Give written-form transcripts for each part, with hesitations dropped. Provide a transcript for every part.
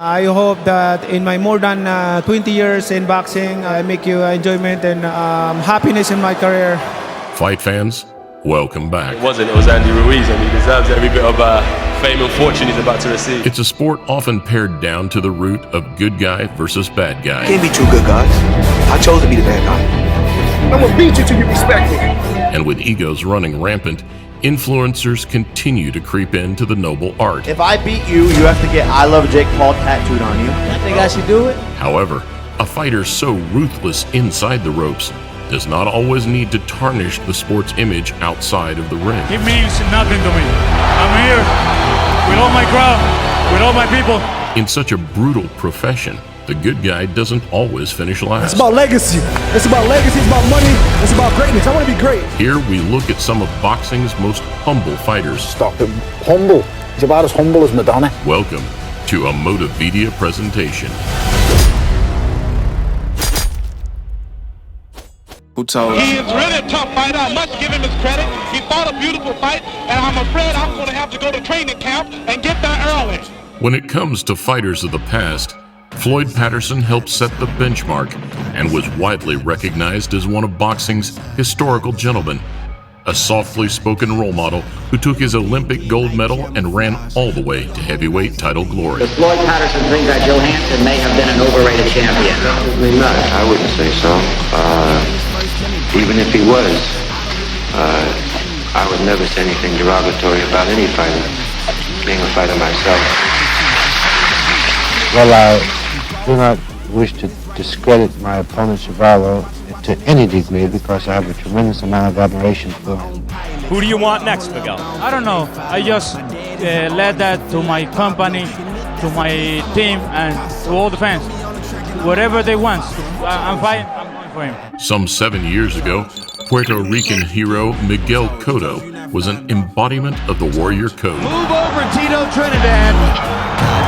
I hope that in my more than 20 years in boxing, I make you enjoyment and happiness in my career. Fight fans, welcome back. It was Andy Ruiz, and he deserves every bit of fame and fortune he's about to receive. It's a sport often pared down to the root of good guy versus bad guy. Can't be two good guys. I chose to be the bad guy. I'm gonna beat you till you respect me. And with egos running rampant, influencers continue to creep into the noble art. If I beat you, you have to get I Love Jake Paul tattooed on you. I think I should do it. However, a fighter so ruthless inside the ropes does not always need to tarnish the sport's image outside of the ring. It means nothing to me. I'm here with all my crowd, with all my people. In such a brutal profession, the good guy doesn't always finish last. It's about legacy. It's about legacy. It's about money. It's about greatness. I want to be great. Here we look at some of boxing's most humble fighters. Stop him. Humble. He's about as humble as Madonna. Welcome to a Motivedia presentation. Who told He is really a tough fighter. I must give him his credit. He fought a beautiful fight, and I'm afraid I'm going to have to go to training camp and get there early. When it comes to fighters of the past, Floyd Patterson helped set the benchmark and was widely recognized as one of boxing's historical gentlemen, a softly spoken role model who took his Olympic gold medal and ran all the way to heavyweight title glory. Does Floyd Patterson think that Johansson may have been an overrated champion? Probably not. I wouldn't say so. Even if he was, I would never say anything derogatory about any fighter, being a fighter myself. Well, I do not wish to discredit my opponent Zavallo to any degree because I have a tremendous amount of admiration for him. Who do you want next, Miguel? I don't know. I just led that to my company, to my team, and to all the fans. Whatever they want, I'm fighting. I'm going for him. Some 7 years ago, Puerto Rican hero Miguel Cotto was an embodiment of the warrior code. Move over, Tito Trinidad.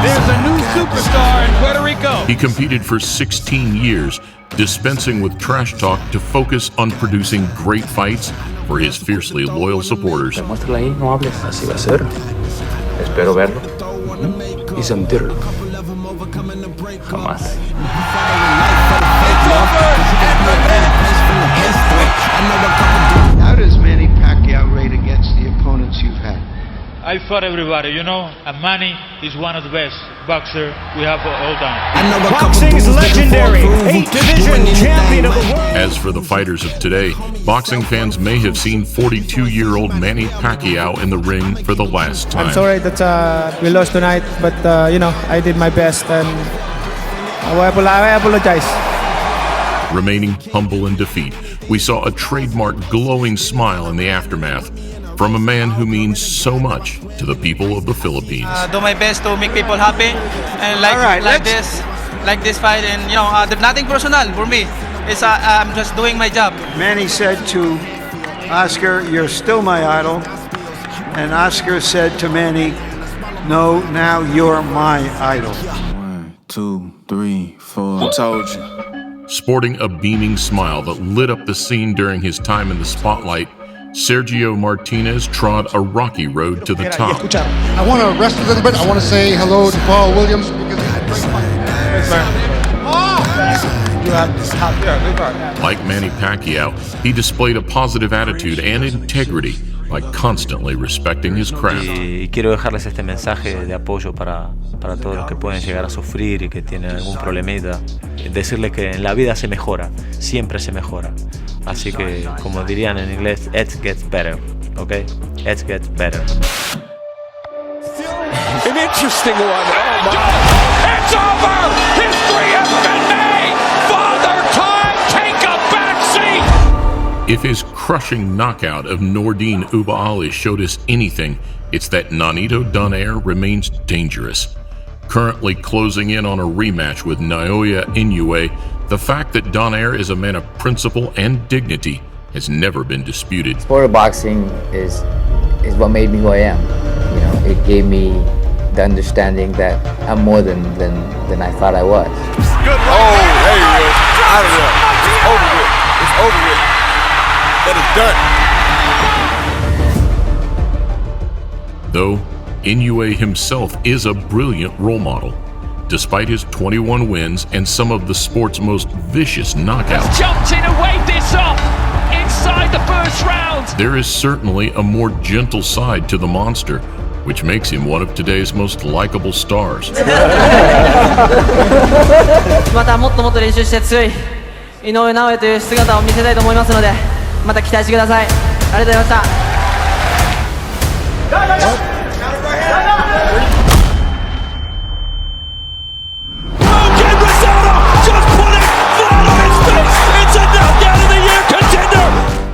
There's a new superstar in Puerto Rico. He competed for 16 years, dispensing with trash talk to focus on producing great fights for his fiercely loyal supporters. Demuéstrale ahí, no hables. Así va a ser. Espero verlo y sentirlo. Jamás. How does Manny Pacquiao rate against the opponents you've had? I fought everybody, you know, and Manny is one of the best boxers we have all time. Boxing's legendary 8-division champion of the world. As for the fighters of today, boxing fans may have seen 42-year-old Manny Pacquiao in the ring for the last time. I'm sorry that we lost tonight, but I did my best and I apologize. Remaining humble in defeat, we saw a trademark glowing smile in the aftermath from a man who means so much to the people of the Philippines. Do my best to make people happy, and like this fight, and there's nothing personal for me. It's I'm just doing my job. Manny said to Oscar, "You're still my idol," and Oscar said to Manny, "No, now you're my idol." 1, 2, 3, 4. Who told you? Sporting a beaming smile that lit up the scene during his time in the spotlight, Sergio Martinez trod a rocky road to the top. I want to rest a little bit. I want to say hello to Paul Williams. Like Manny Pacquiao, he displayed a positive attitude and integrity by constantly respecting his craft. Y quiero dejarles este mensaje de apoyo para todos los que pueden llegar a sufrir y que tienen algún problemita. Decirles que en la vida se mejora, siempre se mejora. Así que, como dirían en inglés, it gets better, okay? It gets better. An interesting one. Oh my! It's over. History has been made. Father Time, take a back seat. If his crushing knockout of Nordine Uba showed us anything, it's that Nonito Donaire remains dangerous. Currently closing in on a rematch with Naoya Inoue, the fact that Donaire is a man of principle and dignity has never been disputed. Sport of boxing is what made me who I am. It gave me the understanding that I'm more than I thought I was. Good right. Oh, there you go. Out of there. It's over with. It's over with. That is done. Though Inoue himself is a brilliant role model, Despite his 21 wins and some of the sport's most vicious knockouts, Jumped in and waved this off inside the first round. there is certainly a more gentle side to the monster, which makes him one of today's most likable stars. またもっともっと練習して強い井上尚弥という姿を見せたいと思いますので、また期待してください。ありがとうございました。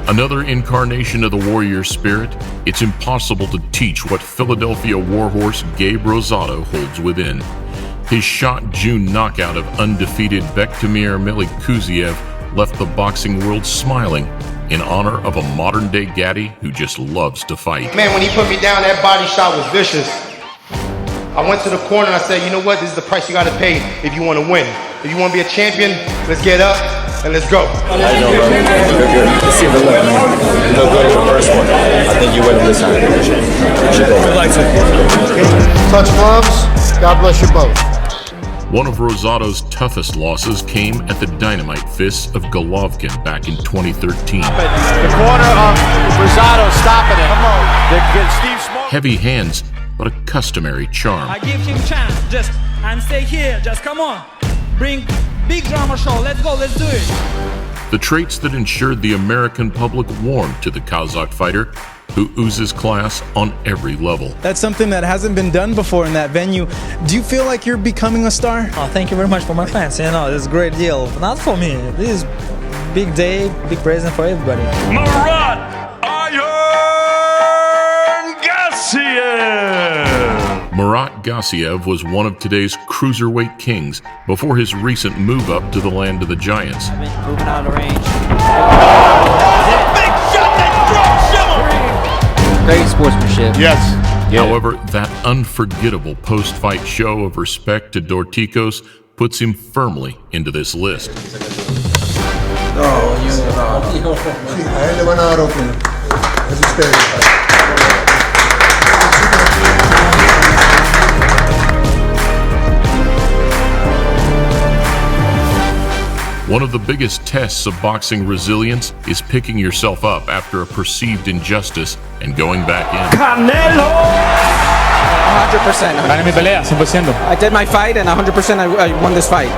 Another incarnation of the warrior spirit, it's impossible to teach what Philadelphia warhorse Gabe Rosado holds within. His shot June knockout of undefeated Bektemir Melikuziev left the boxing world smiling in honor of a modern-day Gaddy who just loves to fight. Man, when he put me down, that body shot was vicious. I went to the corner and I said, you know what, this is the price you gotta pay if you wanna win. If you wanna be a champion, let's get up and let's go. I know, bro. You're good. Let's see the look, man. You look good in the first one. I think you win this time. Good luck to you. Touch gloves. God bless you both. One of Rosado's toughest losses came at the dynamite fists of Golovkin back in 2013. The corner of Rosado stopping it. Come on. Steve Small. Heavy hands, but a customary charm. I give him chance, just and stay here, just come on. Bring big drama show, let's go, let's do it. The traits that ensured the American public warmed to the Kazakh fighter, who oozes class on every level. That's something that hasn't been done before in that venue. Do you feel like you're becoming a star? Oh, thank you very much for my fans. You know, it's a great deal. Not for me. This is big day, big present for everybody. Marat Gassiev. Marat Gassiev was one of today's cruiserweight kings before his recent move up to the land of the giants. Moving out of range. Big shot that drops him. Great sportsmanship. Yes. However, that unforgettable post-fight show of respect to Dorticos puts him firmly into this list. One of the biggest tests of boxing resilience is picking yourself up after a perceived injustice and going back in. Canelo! 100%. I did my fight and 100% I won this fight.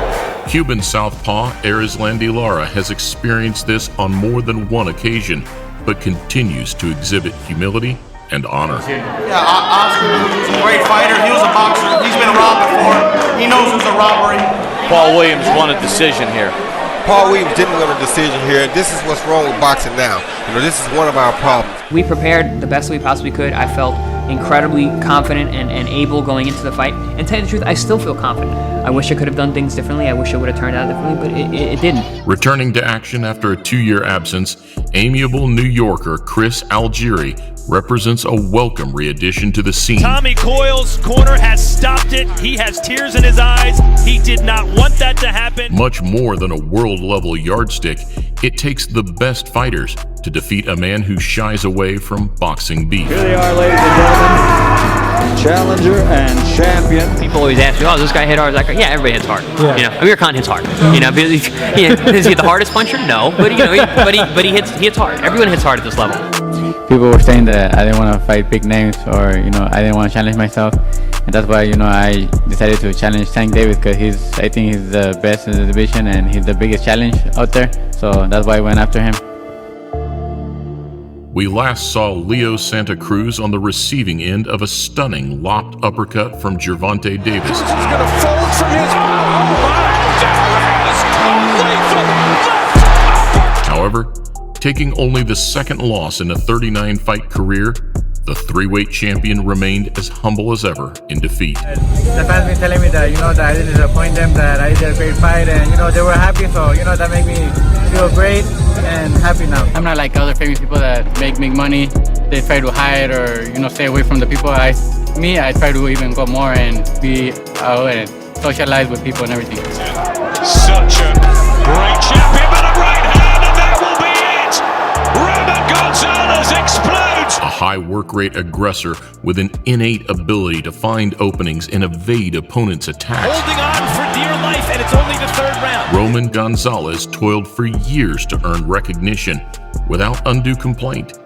Cuban southpaw Erislandy Lara has experienced this on more than one occasion, but continues to exhibit humility and honor. Yeah, Oscar is a great fighter. He was a boxer. He's been robbed before. He knows it was a robbery. Paul Williams won a decision here. Paul Williams didn't win a decision here. This is what's wrong with boxing now. You know, this is one of our problems. We prepared the best we possibly could. I felt incredibly confident and able going into the fight. And to tell you the truth, I still feel confident. I wish I could have done things differently. I wish it would have turned out differently, but it didn't. Returning to action after a 2-year absence, amiable New Yorker Chris Algieri represents a welcome re-addition to the scene. Tommy Coyle's corner has stopped it. He has tears in his eyes. He did not want that to happen. Much more than a world-level yardstick, it takes the best fighters to defeat a man who shies away from boxing beef. Here they are, ladies and gentlemen. Challenger and champion. People always ask me, "Oh, does this guy hit hard?" I was like, "Yeah, everybody hits hard. Yeah. You know, Amir Khan hits hard. You know, is he the hardest puncher? No, but you know, he hits hard. Everyone hits hard at this level." People were saying that I didn't want to fight big names, or I didn't want to challenge myself, and that's why I decided to challenge Tank Davis, because I think he's the best in the division and he's the biggest challenge out there. So that's why I went after him. We last saw Leo Santa Cruz on the receiving end of a stunning lopped uppercut from Gervonta Davis. He's gonna fold from his. However, taking only the second loss in a 39-fight career, the 3-weight champion remained as humble as ever in defeat. The fans been telling me that that I didn't disappoint them, that I did a great fight, and they were happy. So that made me feel great and happy now. I'm not like other famous people that make money. They try to hide or stay away from the people. I try to even go more and be out and socialize with people and everything. Such a great champion, but a right hand, and that will be it. Robert Gonzalez Gonzalez explodes. A high work rate aggressor with an innate ability to find openings and evade opponents' attacks. Holding on for dear life, and it's only the third round. Roman Gonzalez toiled for years to earn recognition without undue complaint.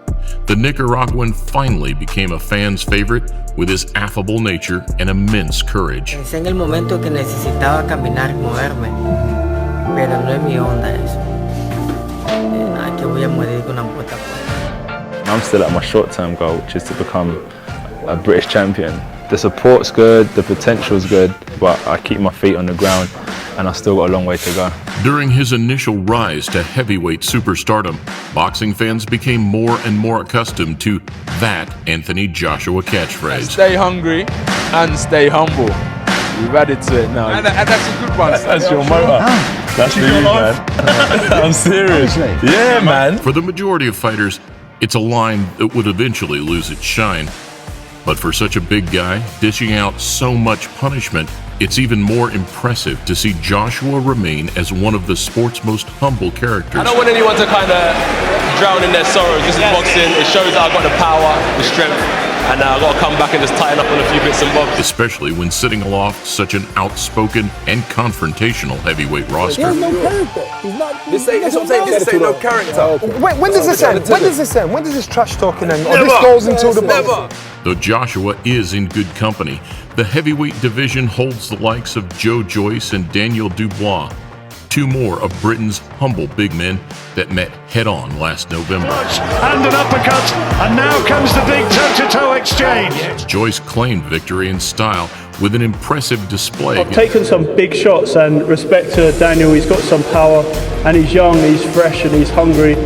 The Nicaraguan finally became a fan's favorite with his affable nature and immense courage. Pensé en el momento que necesitaba caminar y moverme, pero no es mi onda eso. Nada, que voy a morir con una bota. I'm still at my short-term goal, which is to become a British champion. The support's good, the potential's good, but I keep my feet on the ground and I've still got a long way to go. During his initial rise to heavyweight superstardom, boxing fans became more and more accustomed to that Anthony Joshua catchphrase. Stay hungry and stay humble. We've added to it now. And that's a good one. That's your motto. That's for you, man. I'm serious. Yeah, man. For the majority of fighters, it's a line that would eventually lose its shine. But for such a big guy, dishing out so much punishment, it's even more impressive to see Joshua remain as one of the sport's most humble characters. I don't want anyone to kind of drown in their sorrows. This is boxing. It shows that I've got the power, the strength, and I've got to come back and just tighten up on a few bits and bobs. Especially when sitting aloft such an outspoken and confrontational heavyweight roster. He has no character. He's not. This ain't no character. Wait, when does this end? When does this end? When does this trash talking end? Or this goes until the box? Though Joshua is in good company, the heavyweight division holds the likes of Joe Joyce and Daniel Dubois, two more of Britain's humble big men that met head-on last November. And an uppercut, and now comes the big toe-to-toe exchange. Joyce claimed victory in style with an impressive display. I've taken some big shots, and respect to Daniel, he's got some power, and he's young, he's fresh, and he's hungry.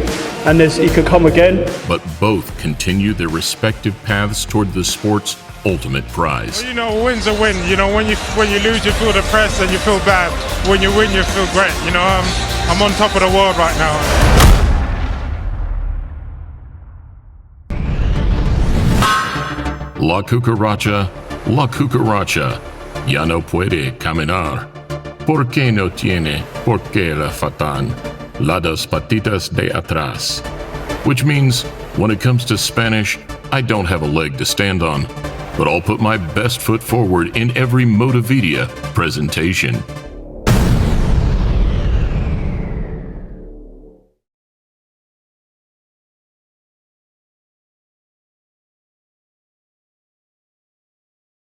And he could come again. But both continue their respective paths toward the sport's ultimate prize. You know, a win's a win. You know, when you lose, you feel depressed and you feel bad. When you win, you feel great. You know, I'm on top of the world right now. La cucaracha, ya no puede caminar. ¿Por qué no tiene por qué la fatan? La dos patitas de atrás, which means, when it comes to Spanish, I don't have a leg to stand on, but I'll put my best foot forward in every Motividia presentation.